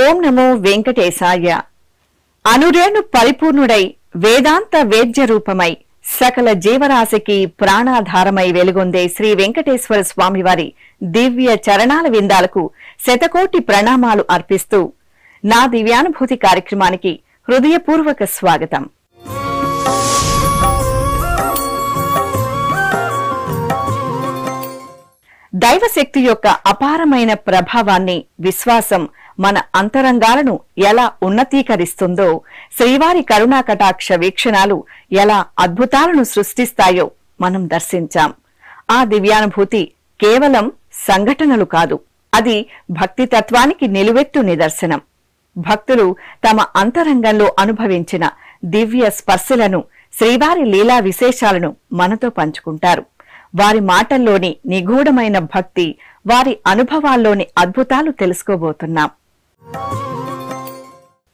ఓం నమో వెంకటేశాయ. అనురేణు పరిపూర్ణుడై వేదాంత వేద్య రూపమై సకల జీవరాశికి ప్రాణాధారమై వెలుగొందే శ్రీ వెంకటేశ్వర స్వామివారి దివ్య చరణాల విందాలకు శతకోటి ప్రణామాలు అర్పిస్తూ నా దివ్యానుభూతి కార్యక్రమానికి హృదయపూర్వక స్వాగతం. దైవశక్తి యొక్క అపారమైన ప్రభావాన్ని, విశ్వాసం మన అంతరంగాలను ఎలా ఉన్నతీకరిస్తుందో, శ్రీవారి కరుణా కటాక్ష వీక్షణాలు ఎలా అద్భుతాలను సృష్టిస్తాయో మనం దర్శించాం. ఆ దివ్యానుభూతి కేవలం సంఘటనలు కాదు, అది భక్తి తత్వానికి నిలువెత్తు నిదర్శనం. భక్తులు తమ అంతరంగంలో అనుభవించిన దివ్య స్పర్శలను, శ్రీవారి లీలా విశేషాలను మనతో పంచుకుంటారు. వారి మాటల్లోని నిగూఢమైన భక్తి, వారి అనుభవాల్లోని అద్భుతాలు తెలుసుకోబోతున్నాం.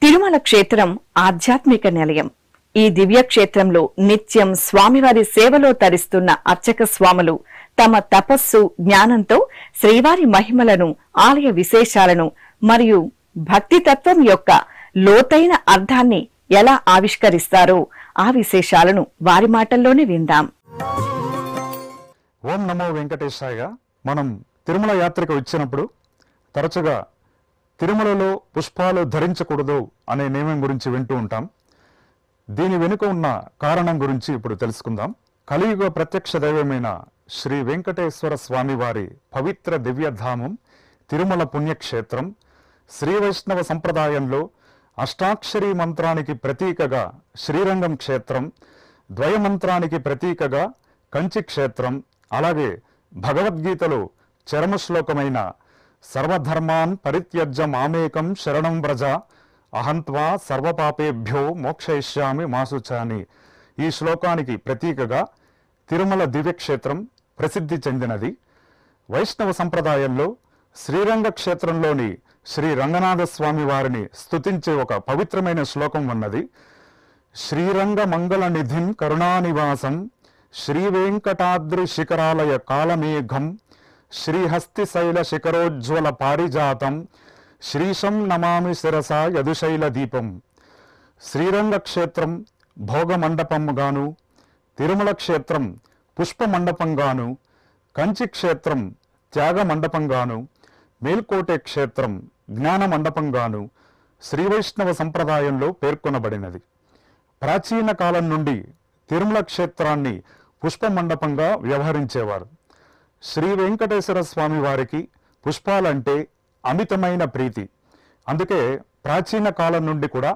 తిరుమల క్షేత్రం ఆధ్యాత్మిక నిలయం. ఈ దివ్య క్షేత్రంలో నిత్యం స్వామివారి సేవలో తరిస్తున్న అర్చక స్వాములు తమ తపస్సు, జ్ఞానంతో శ్రీవారి మహిమలను, ఆలయ విశేషాలను మరియు భక్తి తత్వం యొక్క లోతైన అర్థాన్ని ఎలా ఆవిష్కరిస్తారో ఆ విశేషాలను వారి మాటల్లోనే విందాం. ఓం నమో వెంకటేశాయ. మనం తిరుమల యాత్రకు వచ్చినప్పుడు తరచుగా తిరుమలలో పుష్పాలు ధరించకూడదు అనే నియమం గురించి వింటూ ఉంటాం. దీని వెనుక ఉన్న కారణం గురించి ఇప్పుడు తెలుసుకుందాం. కలియుగ ప్రత్యక్ష దైవమైన శ్రీ వెంకటేశ్వర స్వామి వారి పవిత్ర దివ్యధామం తిరుమల పుణ్యక్షేత్రం శ్రీ వైష్ణవ సంప్రదాయంలో అష్టాక్షరీ మంత్రానికి ప్రతీకగా శ్రీరంగం క్షేత్రం, ద్వయమంత్రానికి ప్రతీకగా కంచి క్షేత్రం, అలాగే భగవద్గీతలో చరమశ్లోకమైన సర్వధర్మాన్ పరిత్యజ్య మామేకం శరణం వ్రజ అహంత్వా సర్వపాపేభ్యో మోక్షయిష్యామి మాసుచాని, ఈ శ్లోకానికి ప్రతీకగా తిరుమల దివ్యక్షేత్రం ప్రసిద్ధి చెందినది. వైష్ణవ సంప్రదాయంలో శ్రీరంగ క్షేత్రంలోని శ్రీ రంగనాథ స్వామి వారిని స్తుతించే ఒక పవిత్రమైన శ్లోకం ఉన్నది. శ్రీరంగ మంగళ నిధిం కరుణానివాసం శ్రీ వెంకటాద్రి శిఖరాలయ కాలమేఘం శ్రీహస్తి శైల శిఖరోజ్వల పారిజాతం శ్రీశం నమామి శిరస యదుశైల దీపం. శ్రీరంగ క్షేత్రం భోగమండపంగాను, తిరుమల క్షేత్రం పుష్పమండపంగాను, కంచి క్షేత్రం త్యాగ మండపంగాను, మేల్కోటె క్షేత్రం జ్ఞాన మండపంగాను శ్రీవైష్ణవ సంప్రదాయంలో పేర్కొనబడినది. ప్రాచీన కాలం నుండి తిరుమల క్షేత్రాన్ని పుష్పమండపంగా వ్యవహరించేవారు. శ్రీ వెంకటేశ్వర స్వామి వారికి పుష్పాలంటే అమితమైన ప్రీతి. అందుకే ప్రాచీన కాలం నుండి కూడా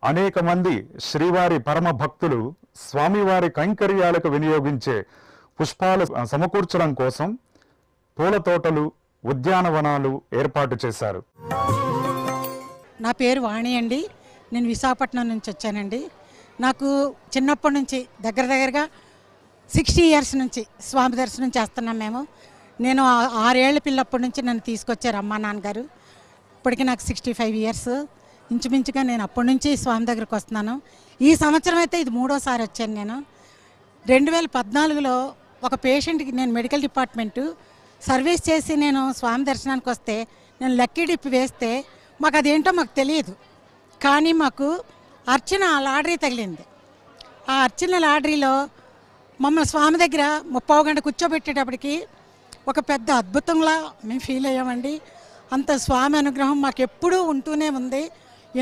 అనేక మంది శ్రీవారి పరమ భక్తులు స్వామివారి కైంకర్యాలకు వినియోగించే పుష్పాలు సమకూర్చడం కోసం పూల తోటలు, ఉద్యానవనాలు ఏర్పాటు చేశారు. నా పేరు వాణి అండి. నేను విశాఖపట్నం నుంచి వచ్చానండి. నాకు చిన్నప్పటి నుంచి దగ్గరగా 60 ఇయర్స్ నుంచి స్వామి దర్శనం చేస్తున్నాం మేము. నేను 6 ఏళ్ల పిల్లప్పటి నుంచి నన్ను తీసుకొచ్చారు అమ్మా నాన్నగారు. ఇప్పటికీ నాకు 65 ఇయర్స్ ఇంచుమించుగా. నేను అప్పటి నుంచి స్వామి దగ్గరకు వస్తున్నాను. ఈ సంవత్సరం అయితే ఇది 3వసారి వచ్చాను. నేను 2014లో ఒక పేషెంట్కి నేను మెడికల్ డిపార్ట్మెంటు సర్వీస్ చేసి నేను స్వామి దర్శనానికి వస్తే నేను లక్కీ డిప్ వేస్తే మాకు అదేంటో మాకు తెలియదు. కానీ మాకు అర్చన లాటరీ తగిలింది. ఆ అర్చన లాటరీలో మమ్మల్ని స్వామి దగ్గర 30 గంట కూర్చోబెట్టేటప్పటికి ఒక పెద్ద అద్భుతంలా మేము ఫీల్ అయ్యామండి. అంత స్వామి అనుగ్రహం మాకు ఎప్పుడూ ఉంటూనే ఉంది.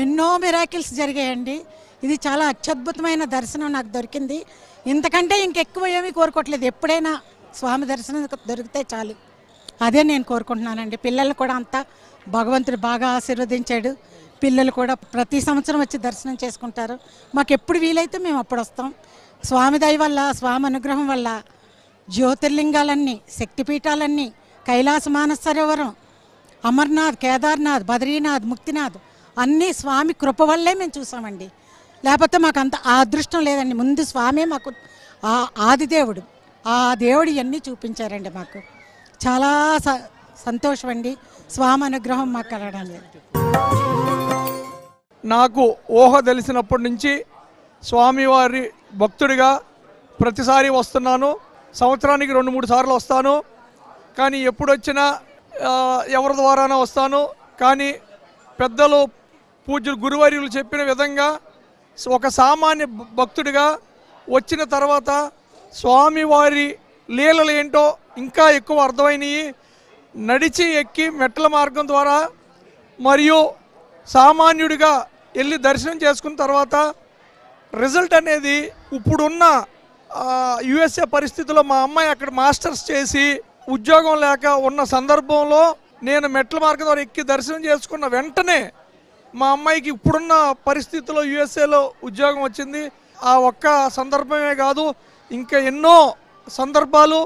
ఎన్నో మిరాకిల్స్ జరిగాయండి. ఇది చాలా అత్యద్భుతమైన దర్శనం నాకు దొరికింది. ఇంతకంటే ఇంకెక్కువ ఏమీ కోరుకోవట్లేదు. ఎప్పుడైనా స్వామి దర్శనం దొరికితే చాలు, అదే నేను కోరుకుంటున్నానండి. పిల్లలు కూడా అంతా భగవంతుడు బాగా ఆశీర్వదించాడు. పిల్లలు కూడా ప్రతి సంవత్సరం వచ్చి దర్శనం చేసుకుంటారు. మాకు ఎప్పుడు వీలైతే మేము అప్పుడు వస్తాం. స్వామి దయ వల్ల, స్వామి అనుగ్రహం వల్ల జ్యోతిర్లింగాలన్నీ, శక్తిపీఠాలన్నీ, కైలాస మానస సరోవరం, అమర్నాథ్, కేదార్నాథ్, బద్రీనాథ్, ముక్తినాథ్ అన్నీ స్వామి కృప వల్లే మేము చూసామండి. లేకపోతే మాకు అంత ఆ అదృష్టం లేదండి. ముందు స్వామి మాకు ఆదిదేవుడు, ఆ దేవుడు ఇవన్నీ చూపించారండి. మాకు చాలా సంతోషం అండి. స్వామి అనుగ్రహం మాకు కలగడం లేదు. నాకు ఊహ తెలిసినప్పటి నుంచి స్వామివారి భక్తుడిగా ప్రతిసారి వస్తున్నాను. సంవత్సరానికి 2-3 సార్లు వస్తాను. కానీ ఎప్పుడు వచ్చినా ఎవరి ద్వారానే వస్తాను. కానీ పెద్దలు పూజ్యులు గురువర్యులు చెప్పిన విధంగా ఒక సామాన్య భక్తుడిగా వచ్చిన తర్వాత స్వామివారి లీలలు ఏంటో ఇంకా ఎక్కువ అర్థమైనవి. నడిచి ఎక్కి మెట్ల మార్గం ద్వారా మరియు సామాన్యుడిగా వెళ్ళి దర్శనం చేసుకున్న తర్వాత రిజల్ట్ అనేది ఇప్పుడున్న యుఎస్ఏ పరిస్థితుల్లో మా అమ్మాయి అక్కడ మాస్టర్స్ చేసి ఉద్యోగం లేక ఉన్న సందర్భంలో నేను మెట్ల మార్గం ద్వారా ఎక్కి దర్శనం చేసుకున్న వెంటనే మా అమ్మాయికి ఇప్పుడున్న పరిస్థితుల్లో యుఎస్ఏలో ఉద్యోగం వచ్చింది. ఆ ఒక్క సందర్భమే కాదు, ఇంకా ఎన్నో సందర్భాలు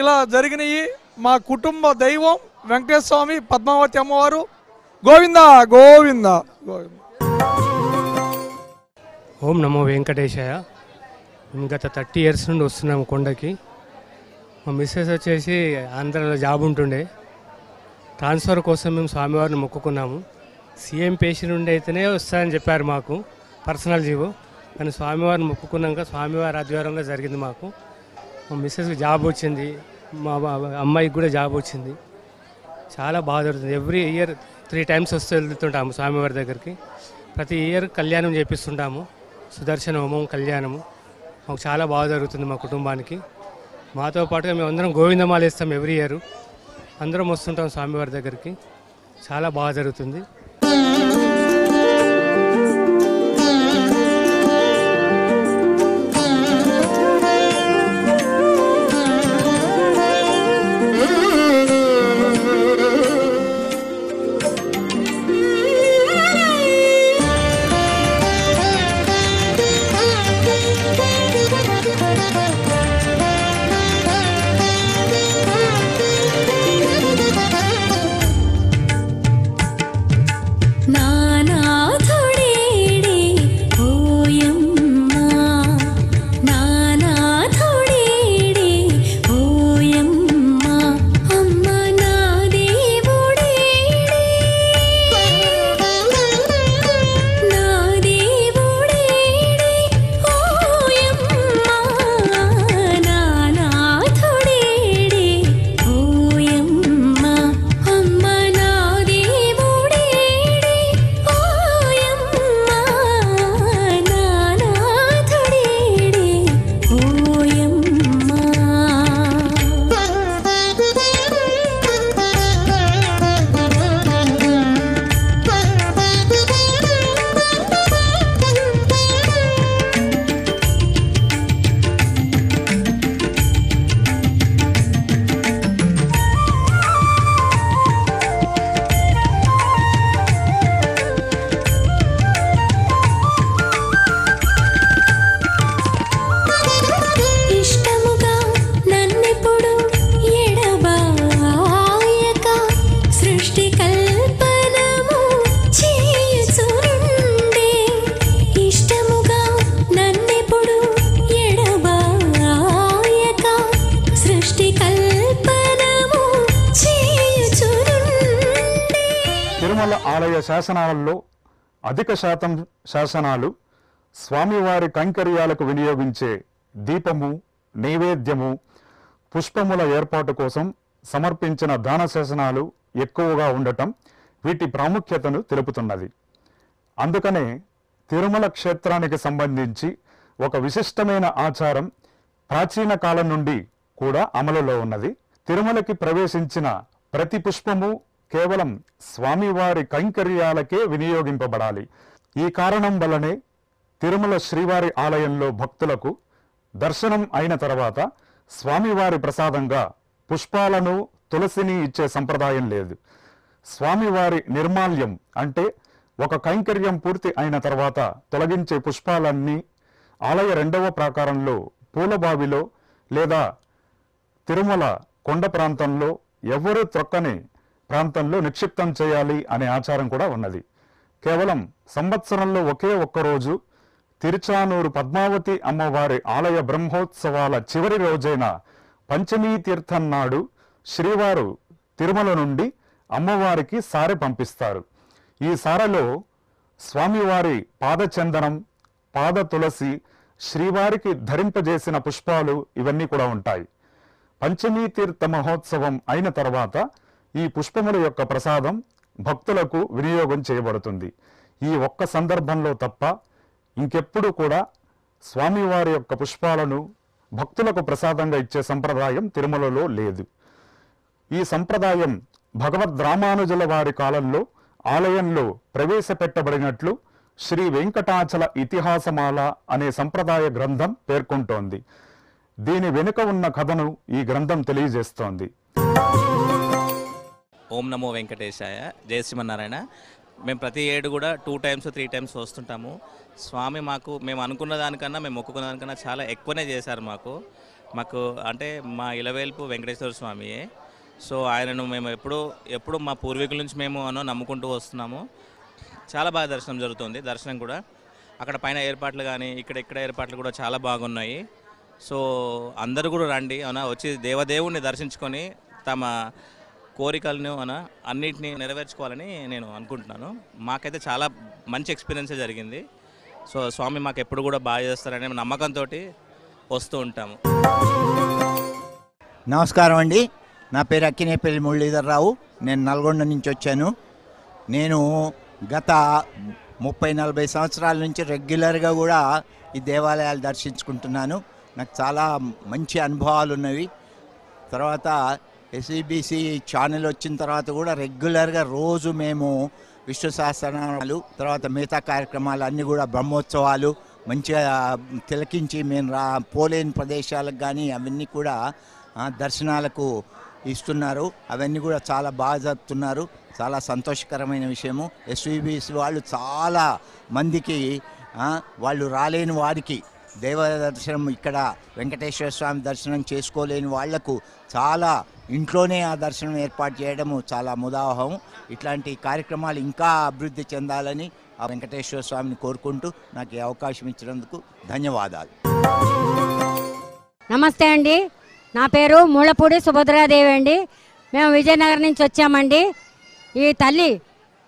ఇలా జరిగినాయి. మా కుటుంబ దైవం వెంకటేశ్వర స్వామి, పద్మావతి అమ్మవారు. గోవింద గోవింద గోవింద. ఓం నమో వెంకటేశాయ. మేము గత 30 years నుండి వస్తున్నాము కొండకి. మా మిస్సెస్ వచ్చేసి ఆంధ్రాలో జాబ్ ఉంటుండే, ట్రాన్స్ఫర్ కోసం మేము స్వామివారిని మొక్కుకున్నాము. సీఎం పేషెంట్ నుండి అయితేనే వస్తారని చెప్పారు మాకు పర్సనల్ జీవో, కానీ స్వామివారిని మొక్కుకున్నాక స్వామివారి ఆధ్వర్యంలో జరిగింది మాకు. మా మిస్సెస్కి జాబ్ వచ్చింది, మా అమ్మాయికి కూడా జాబ్ వచ్చింది. చాలా బాగా జరుగుతుంది. ఎవ్రీ ఇయర్ 3 times వస్తూ వెళ్తుంటాము స్వామివారి దగ్గరికి. ప్రతి ఇయర్ కళ్యాణం చేపిస్తుంటాము, సుదర్శన హోమం, కళ్యాణము. మాకు చాలా బాగా జరుగుతుంది మా కుటుంబానికి. మాతో పాటుగా మేము అందరం గోవిందమాల వేస్తాం ఎవ్రీ ఇయర్. అందరం వస్తుంటాం స్వామివారి దగ్గరికి. చాలా బాగా జరుగుతుంది. ఆలయ శాసనాలలో అధిక శాతం శాసనాలు స్వామివారి కైంకర్యాలకు వినియోగించే దీపము, నైవేద్యము, పుష్పముల ఏర్పాటు కోసం సమర్పించిన దాన శాసనాలు ఎక్కువగా ఉండటం వీటి ప్రాముఖ్యతను తెలుపుతున్నది. అందుకనే తిరుమల క్షేత్రానికి సంబంధించి ఒక విశిష్టమైన ఆచారం ప్రాచీన కాలం నుండి కూడా అమలులో ఉన్నది. తిరుమలకి ప్రవేశించిన ప్రతి పుష్పము కేవలం స్వామివారి కైంకర్యాలకే వినియోగింపబడాలి. ఈ కారణం వల్లనే తిరుమల శ్రీవారి ఆలయంలో భక్తులకు దర్శనం అయిన తర్వాత స్వామివారి ప్రసాదంగా పుష్పాలను, తులసిని ఇచ్చే సంప్రదాయం లేదు. స్వామివారి నిర్మాల్యం అంటే ఒక కైంకర్యం పూర్తి అయిన తర్వాత తొలగించే పుష్పాలన్నీ ఆలయ 2వ ప్రాకారంలో పూలబావిలో లేదా తిరుమల కొండ ప్రాంతంలో ఎవరూ త్రొక్కని ప్రాంతంలో నిక్షిప్తం చేయాలి అనే ఆచారం కూడా ఉన్నది. కేవలం సంవత్సరంలో ఒకే ఒక్కరోజు తిరుచానూరు పద్మావతి అమ్మవారి ఆలయ బ్రహ్మోత్సవాల చివరి రోజైన పంచమీ తీర్థం నాడు శ్రీవారు తిరుమల నుండి అమ్మవారికి సారె పంపిస్తారు. ఈ సారెలో స్వామివారి పాదచందనం, పాద తులసి, శ్రీవారికి ధరింపజేసిన పుష్పాలు ఇవన్నీ కూడా ఉంటాయి. పంచమీ తీర్థ మహోత్సవం అయిన తర్వాత ఈ పుష్పముల యొక్క ప్రసాదం భక్తులకు వినియోగం చేయబడుతుంది. ఈ ఒక్క సందర్భంలో తప్ప ఇంకెప్పుడు కూడా స్వామివారి యొక్క పుష్పాలను భక్తులకు ప్రసాదంగా ఇచ్చే సంప్రదాయం తిరుమలలో లేదు. ఈ సంప్రదాయం భగవద్ రామానుజుల వారి కాలంలో ఆలయంలో ప్రవేశపెట్టబడినట్లు శ్రీ వెంకటాచల ఇతిహాసమాల అనే సంప్రదాయ గ్రంథం పేర్కొంటోంది. దీని వెనుక ఉన్న కథను ఈ గ్రంథం తెలియజేస్తోంది. ఓం నమో వెంకటేశాయ. జయ శ్రీమన్నారాయణ. మేము ప్రతి ఏడు కూడా 2 times 3 times వస్తుంటాము. స్వామి మేము అనుకున్న దానికన్నా, మేము మొక్కుకున్న దానికన్నా చాలా ఎక్కువనే చేశారు మాకు అంటే మా ఇలవేల్పు వెంకటేశ్వర స్వామియే. సో ఆయనను మేము ఎప్పుడు మా పూర్వీకుల నుంచి మేము నమ్ముకుంటూ వస్తున్నాము. చాలా బాగా దర్శనం జరుగుతుంది. దర్శనం కూడా అక్కడ పైన ఏర్పాట్లు కానీ ఇక్కడ ఏర్పాట్లు కూడా చాలా బాగున్నాయి. సో అందరూ కూడా రండి వచ్చి దేవదేవుణ్ణి దర్శించుకొని తమ కోరికలను అన్నిటినీ నెరవేర్చుకోవాలని నేను అనుకుంటున్నాను. మాకైతే చాలా మంచి ఎక్స్పీరియన్స్ జరిగింది. సో స్వామి మాకు ఎప్పుడు కూడా బాగా చేస్తారనే నమ్మకంతో వస్తూ ఉంటాము. నమస్కారం అండి. నా పేరు అక్కినేపల్లి మురళీధర్రావు. నేను నల్గొండ నుంచి వచ్చాను. నేను గత 30-40 సంవత్సరాల నుంచి రెగ్యులర్గా కూడా ఈ దేవాలయాలు దర్శించుకుంటున్నాను. నాకు చాలా మంచి అనుభవాలు ఉన్నవి. తర్వాత ఎస్ఈబిసి ఛానల్ వచ్చిన తర్వాత కూడా రెగ్యులర్గా రోజు మేము విష్ణు సహస్రనామాలు, తర్వాత మిగతా కార్యక్రమాలు అన్నీ కూడా బ్రహ్మోత్సవాలు మంచిగా తిలకించి మేము పోలేని ప్రదేశాలకు కానీ అవన్నీ కూడా దర్శనాలకు ఇస్తున్నారు. అవన్నీ కూడా చాలా బాగా జరుపుతున్నారు. చాలా సంతోషకరమైన విషయము. ఎస్విబిసి వాళ్ళు చాలా మందికి వాళ్ళు రాలేని వారికి దైవ దర్శనం, ఇక్కడ వెంకటేశ్వర స్వామి దర్శనం చేసుకోలేని వాళ్లకు చాలా ఇంట్లోనే ఆ దర్శనం ఏర్పాటు చేయడము చాలా ముదావహం. ఇట్లాంటి కార్యక్రమాలు ఇంకా అభివృద్ధి చెందాలని ఆ వెంకటేశ్వర స్వామిని కోరుకుంటూ నాకు ఈ అవకాశం ఇచ్చినందుకు ధన్యవాదాలు. నమస్తే అండి. నా పేరు మూలపూడి సుభద్రాదేవి అండి. మేము విజయనగరం నుంచి వచ్చామండి. ఈ తల్లి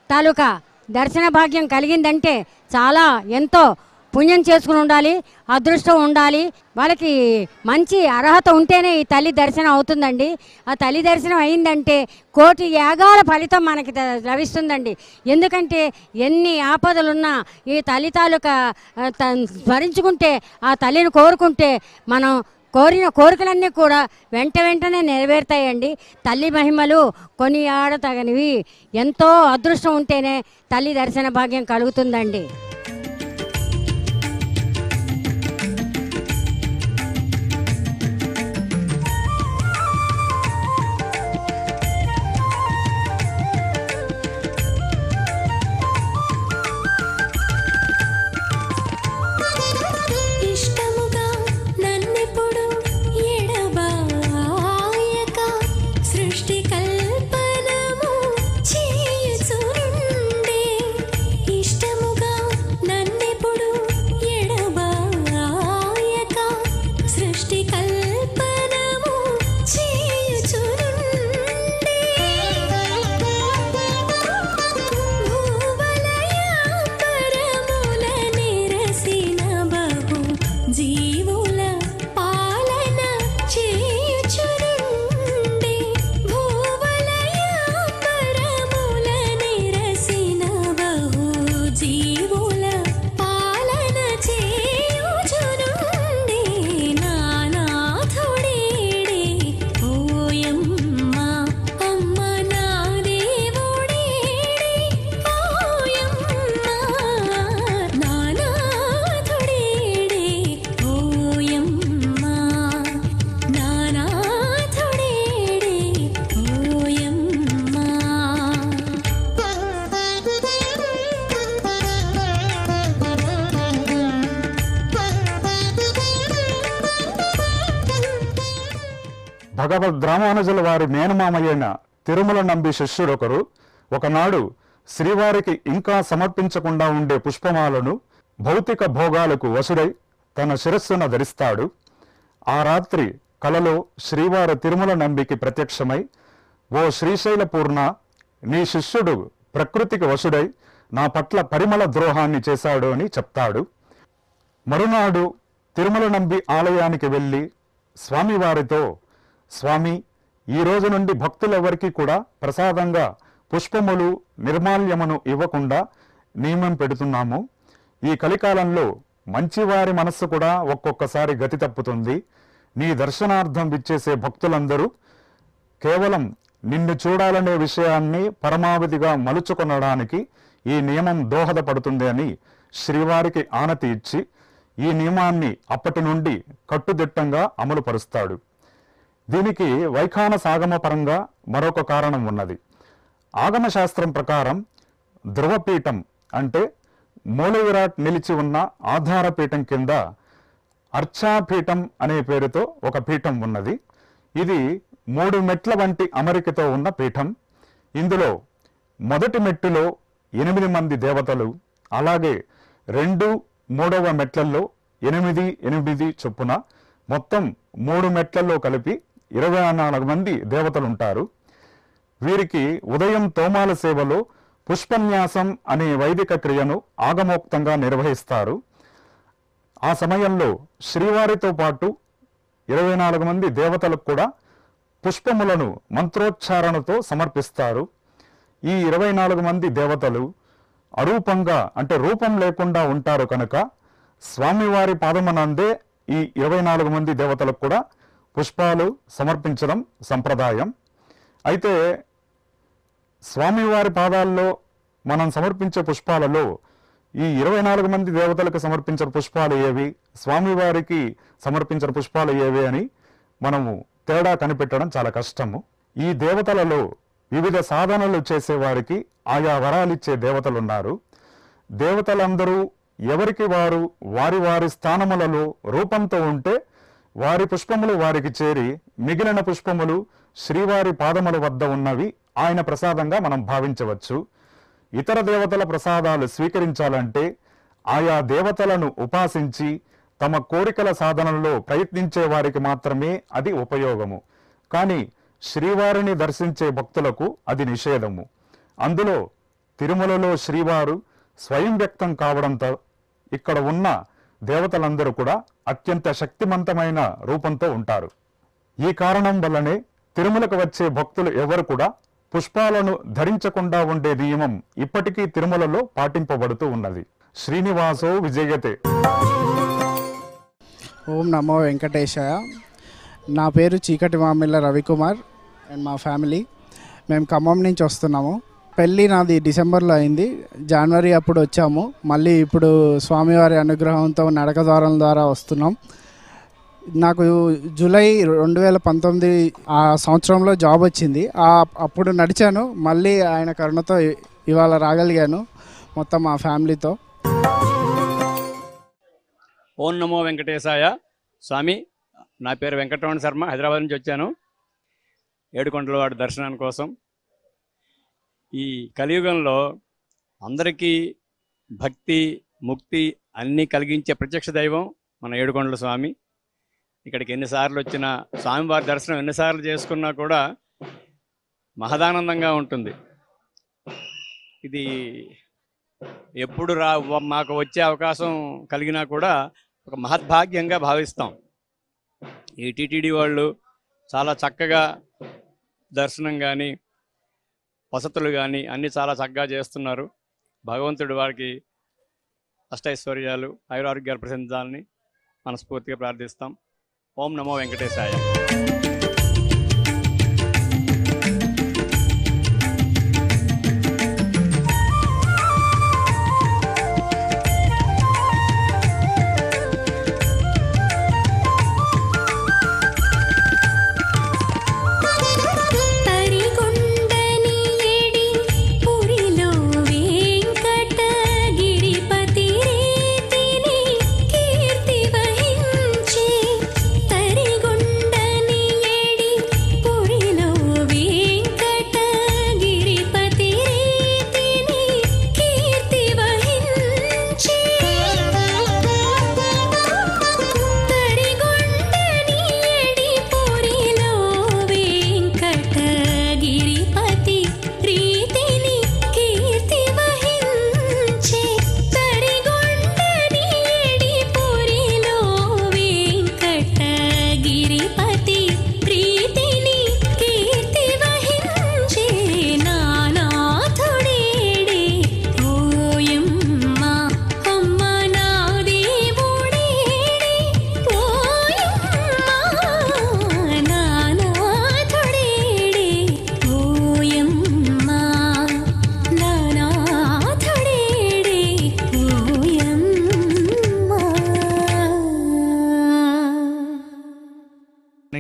తాలూకా దర్శన భాగ్యం కలిగిందంటే చాలా ఎంతో పుణ్యం చేసుకుని ఉండాలి, అదృష్టం ఉండాలి. వాళ్ళకి మంచి అర్హత ఉంటేనే ఈ తల్లి దర్శనం అవుతుందండి. ఆ తల్లి దర్శనం అయిందంటే 1,000,000 యాగాల ఫలితం మనకి లభిస్తుందండి. ఎందుకంటే ఎన్ని ఆపదలున్నా ఈ తల్లి తాలూకా స్మరించుకుంటే, ఆ తల్లిని కోరుకుంటే మనం కోరిన కోరికలన్నీ కూడా వెంటనే నెరవేరుతాయండి. తల్లి మహిమలు కొనియాడతగనివి. ఎంతో అదృష్టం ఉంటేనే తల్లి దర్శన భాగ్యం కలుగుతుందండి. భగవద్ రామానుజుల వారి మేనమామయ్యైన తిరుమల నంబి శిష్యుడొకరు ఒకనాడు శ్రీవారికి ఇంకా సమర్పించకుండా ఉండే పుష్పమాలను భౌతిక భోగాలకు వశుడై తన శిరస్సున ధరిస్తాడు. ఆ రాత్రి కలలో శ్రీవారి తిరుమల నంబికి ప్రత్యక్షమై, ఓ శ్రీశైలపూర్ణ, నీ శిష్యుడు ప్రకృతికి వశుడై నా పట్ల పరిమళ ద్రోహాన్ని చేశాడు అని చెప్తాడు. మరునాడు తిరుమల నంబి ఆలయానికి వెళ్ళి స్వామివారితో, స్వామి, ఈ రోజు నుండి భక్తులెవరికి కూడా ప్రసాదంగా పుష్పములు నిర్మాల్యమును ఇవ్వకుండా నియమం పెడుతున్నాము. ఈ కలికాలంలో మంచివారి మనస్సు కూడా ఒక్కొక్కసారి గతి తప్పుతుంది. నీ దర్శనార్థం విచ్చేసే భక్తులందరూ కేవలం నిన్ను చూడాలనే విషయాన్ని పరమావధిగా మలుచుకొనడానికి ఈ నియమం దోహదపడుతుంది అని శ్రీవారికి ఆనతి ఇచ్చి ఈ నియమాన్ని అప్పటి నుండి కట్టుదిట్టంగా అమలు పరుస్తాడు. దీనికి వైఖాన సాగమ పరంగా మరొక కారణం ఉన్నది. ఆగమశాస్త్రం ప్రకారం ధ్రువపీఠం అంటే మూల విరాట్ నిలిచి ఉన్న ఆధారపీఠం కింద అర్చాపీఠం అనే పేరుతో ఒక పీఠం ఉన్నది. ఇది 3 మెట్ల వంటి అమరికతో ఉన్న పీఠం. ఇందులో మొదటి మెట్టులో 8 మంది దేవతలు, అలాగే 2, 3వ మెట్లలో 8, 8 చొప్పున మొత్తం 3 మెట్లలో కలిపి 24 మంది దేవతలుంటారు. వీరికి ఉదయం తోమాల సేవలో పుష్పన్యాసం అనే వైదిక క్రియను ఆగమోక్తంగా నిర్వహిస్తారు. ఆ సమయంలో శ్రీవారితో పాటు 24 మంది దేవతలకు కూడా పుష్పములను మంత్రోచ్చారణతో సమర్పిస్తారు. ఈ 24 మంది దేవతలు అరూపంగా అంటే రూపం లేకుండా ఉంటారు కనుక స్వామివారి పాదమునందే ఈ 24 మంది దేవతలకు కూడా పుష్పాలు సమర్పించడం సంప్రదాయం. అయితే స్వామివారి పాదాల్లో మనం సమర్పించే పుష్పాలలో ఈ 24 మంది దేవతలకు సమర్పించిన పుష్పాలు ఏవి, స్వామివారికి సమర్పించిన పుష్పాలు ఏవి అని మనము తేడా కనిపెట్టడం చాలా కష్టము. ఈ దేవతలలో వివిధ సాధనలు చేసేవారికి ఆయా వరాలిచ్చే దేవతలున్నారు. దేవతలందరూ ఎవరికి వారు వారి వారి స్థానములలో రూపంతో ఉంటే వారి పుష్పములు వారికి చేరి మిగిలిన పుష్పములు శ్రీవారి పాదముల వద్ద ఉన్నవి ఆయన ప్రసాదంగా మనం భావించవచ్చు. ఇతర దేవతల ప్రసాదాలు స్వీకరించాలంటే ఆయా దేవతలను ఉపాసించి తమ కోరికల సాధనలో ప్రయత్నించే వారికి మాత్రమే అది ఉపయోగము. కానీ శ్రీవారిని దర్శించే భక్తులకు అది నిషేధము. అందులో తిరుమలలో శ్రీవారు స్వయం వ్యక్తం కావడంతో ఇక్కడ ఉన్న దేవతలందరూ కూడా అత్యంత శక్తివంతమైన రూపంతో ఉంటారు. ఈ కారణం వల్లనే తిరుమలకు వచ్చే భక్తులు ఎవరు కూడా పుష్పాలను ధరించకుండా ఉండే నియమం ఇప్పటికీ తిరుమలలో పాటింపబడుతూ ఉన్నది. శ్రీనివాసో విజయతే. ఓం నమో వెంకటేశాయ. నా పేరు చీకటి మామిళ్ళ రవికుమార్ అండ్ మా ఫ్యామిలీ. మేము ఖమ్మం నుంచి వస్తున్నాము. పెళ్ళి నాది డిసెంబర్లో అయింది. జనవరి అప్పుడు వచ్చాము. మళ్ళీ ఇప్పుడు స్వామివారి అనుగ్రహంతో నడక ద్వారా వస్తున్నాం. నాకు జూలై 2019 ఆ సంవత్సరంలో జాబ్ వచ్చింది. అప్పుడు నడిచాను. మళ్ళీ ఆయన కరుణతో ఇవాళ రాగలిగాను మొత్తం మా ఫ్యామిలీతో. ఓం నమో వెంకటేశాయ. స్వామి, నా పేరు వెంకటరమణ శర్మ. హైదరాబాద్ నుంచి వచ్చాను ఏడుకొండల వాడి దర్శనం కోసం. ఈ కలియుగంలో అందరికీ భక్తి ముక్తి అన్నీ కలిగించే ప్రత్యక్ష దైవం మన ఏడుకొండల స్వామి. ఇక్కడికి ఎన్నిసార్లు వచ్చినా స్వామివారి దర్శనం ఎన్నిసార్లు చేసుకున్నా కూడా మహదానందంగా ఉంటుంది. ఇది ఎప్పుడు మాకు వచ్చే అవకాశం కలిగినా కూడా ఒక మహద్భాగ్యంగా భావిస్తాం. ఈ టీటీడీ వాళ్ళు చాలా చక్కగా దర్శనం కానీ వసతులు కానీ అన్నీ చాలా చక్కగా చేస్తున్నారు. భగవంతుడు వారికి అష్టైశ్వర్యాలు ఆయురారోగ్యాలు ప్రసాదించాలని మనస్ఫూర్తిగా ప్రార్థిస్తాం. ఓం నమో వెంకటేశాయ. తరిగొండని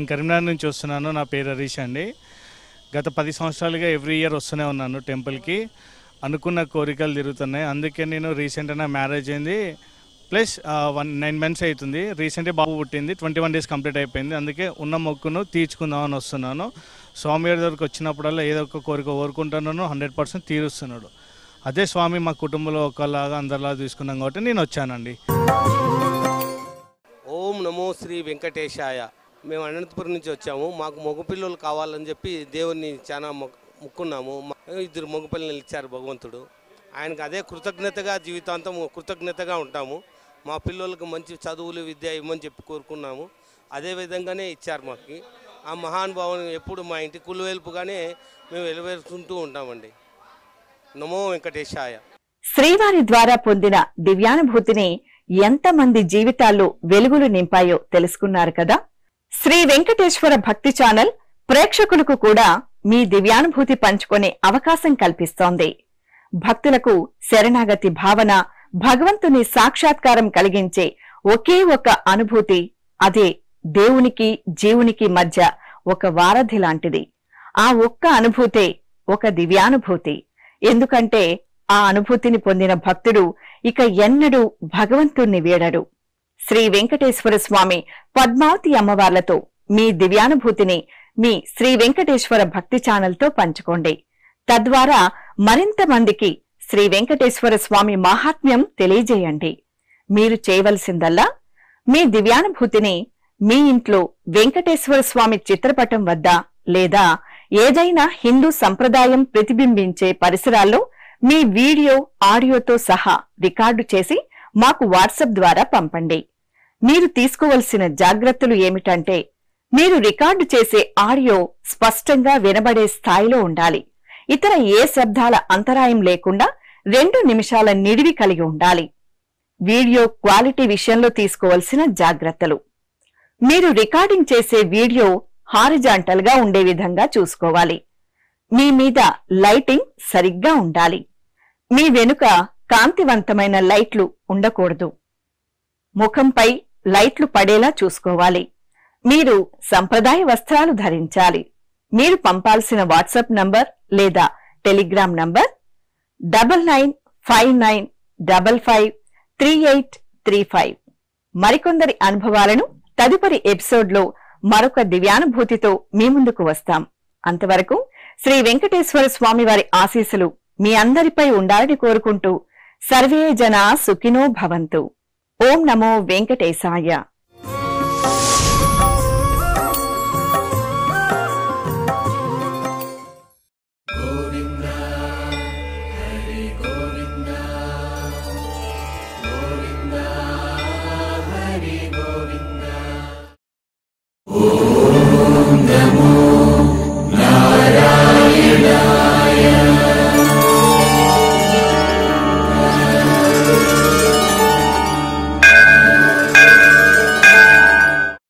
నేను కరీంనగర్ నుంచి వస్తున్నాను. నా పేరు హరీష్ అండి. గత 10 సంవత్సరాలుగా ఎవ్రీ ఇయర్ వస్తూనే ఉన్నాను టెంపుల్కి. అనుకున్న కోరికలు తిరుగుతున్నాయి. అందుకే నేను రీసెంట్గా మ్యారేజ్ అయింది, ప్లస్ 9 months అవుతుంది. రీసెంట్గా బాబు పుట్టింది, 21 days కంప్లీట్ అయిపోయింది. అందుకే ఉన్న మొక్కును తీర్చుకుందామని వస్తున్నాను. స్వామి గారి దగ్గరికి వచ్చినప్పుడల్లా ఏదో ఒక కోరిక కోరుకుంటున్నాను, 100% తీరుస్తున్నాడు. అదే స్వామి మా కుటుంబంలో ఒకలాగా అందరిలాగా తీసుకున్నాం కాబట్టి నేను వచ్చానండి. ఓం నమో శ్రీ వెంకటేశాయ. మేము అనంతపురం నుంచి వచ్చాము. మాకు మగపిల్లలు కావాలని చెప్పి దేవుణ్ణి చాలా మొక్కున్నాము. 2 మగపిల్లలు ఇచ్చారు భగవంతుడు. ఆయనకు అదే కృతజ్ఞతగా జీవితాంతం కృతజ్ఞతగా ఉంటాము. మా పిల్లలకు మంచి చదువులు విద్య ఇవ్వమని చెప్పి కోరుకున్నాము. అదే విధంగానే ఇచ్చారు మాకు. ఆ మహానుభావుని ఎప్పుడు మా ఇంటి కులువెల్పుగానే మేము వెలువేరుకుంటూ ఉంటామండి. నమో వెంకటేశాయ. శ్రీవారి ద్వారా పొందిన దివ్యానుభూతిని ఎంతమంది జీవితాల్లో వెలుగులు నింపాయో తెలుసుకున్నారు కదా. శ్రీ వెంకటేశ్వర భక్తి ఛానల్ ప్రేక్షకులకు కూడా మీ దివ్యానుభూతి పంచుకునే అవకాశం కల్పిస్తోంది. భక్తులకు శరణాగతి భావన, భగవంతుని సాక్షాత్కారం కలిగించే ఒకే ఒక అనుభూతి, అదే దేవునికి జీవునికి మధ్య ఒక వారధి లాంటిది. ఆ ఒక్క అనుభూతే ఒక దివ్యానుభూతి. ఎందుకంటే ఆ అనుభూతిని పొందిన భక్తుడు ఇక ఎన్నడూ భగవంతుణ్ణి వీడడు. శ్రీ వెంకటేశ్వర స్వామి, పద్మావతి అమ్మవార్లతో మీ దివ్యానుభూతిని మీ శ్రీ వెంకటేశ్వర భక్తి ఛానల్తో పంచుకోండి. తద్వారా మరింత మందికి శ్రీ వెంకటేశ్వర స్వామి మహాత్మ్యం తెలియజేయండి. మీరు చేయవలసిందల్లా మీ దివ్యానుభూతిని మీ ఇంట్లో వెంకటేశ్వర స్వామి చిత్రపటం వద్ద లేదా ఏదైనా హిందూ సంప్రదాయం ప్రతిబింబించే పరిసరాల్లో మీ వీడియో, ఆడియోతో సహా రికార్డు చేసి మాకు వాట్సాప్ ద్వారా పంపండి. మీరు తీసుకోవలసిన జాగ్రత్తలు ఏమిటంటే, మీరు రికార్డు చేసే ఆడియో స్పష్టంగా వినబడే స్థాయిలో ఉండాలి. ఇతర ఏ శబ్దాల అంతరాయం లేకుండా 2 నిమిషాల నిడివి కలిగి ఉండాలి. వీడియో క్వాలిటీ విషయంలో తీసుకోవలసిన జాగ్రత్తలు: మీరు రికార్డింగ్ చేసే వీడియో హారిజాంటల్ గా ఉండే విధంగా చూసుకోవాలి. మీ మీద లైటింగ్ సరిగ్గా ఉండాలి. మీ వెనుక కాంతివంతమైన లైట్లు ఉండకూడదు. ముఖంపై లైట్లు పడేలా చూసుకోవాలి. మీరు సంప్రదాయ వస్త్రాలు ధరించాలి. మీరు పంపాల్సిన వాట్సాప్ నంబర్ లేదా టెలిగ్రామ్ నంబర్ 9959553835. మరికొందరి అనుభవాలను తదుపరి ఎపిసోడ్లో మరొక దివ్యానుభూతితో మీ ముందుకు వస్తాం. అంతవరకు శ్రీ వెంకటేశ్వర స్వామి వారి ఆశీస్సులు మీ అందరిపై ఉండాలని కోరుకుంటూ సర్వే జనా సుఖినో భవంతు. ఓం నమో వెంకటేశాయ. Oh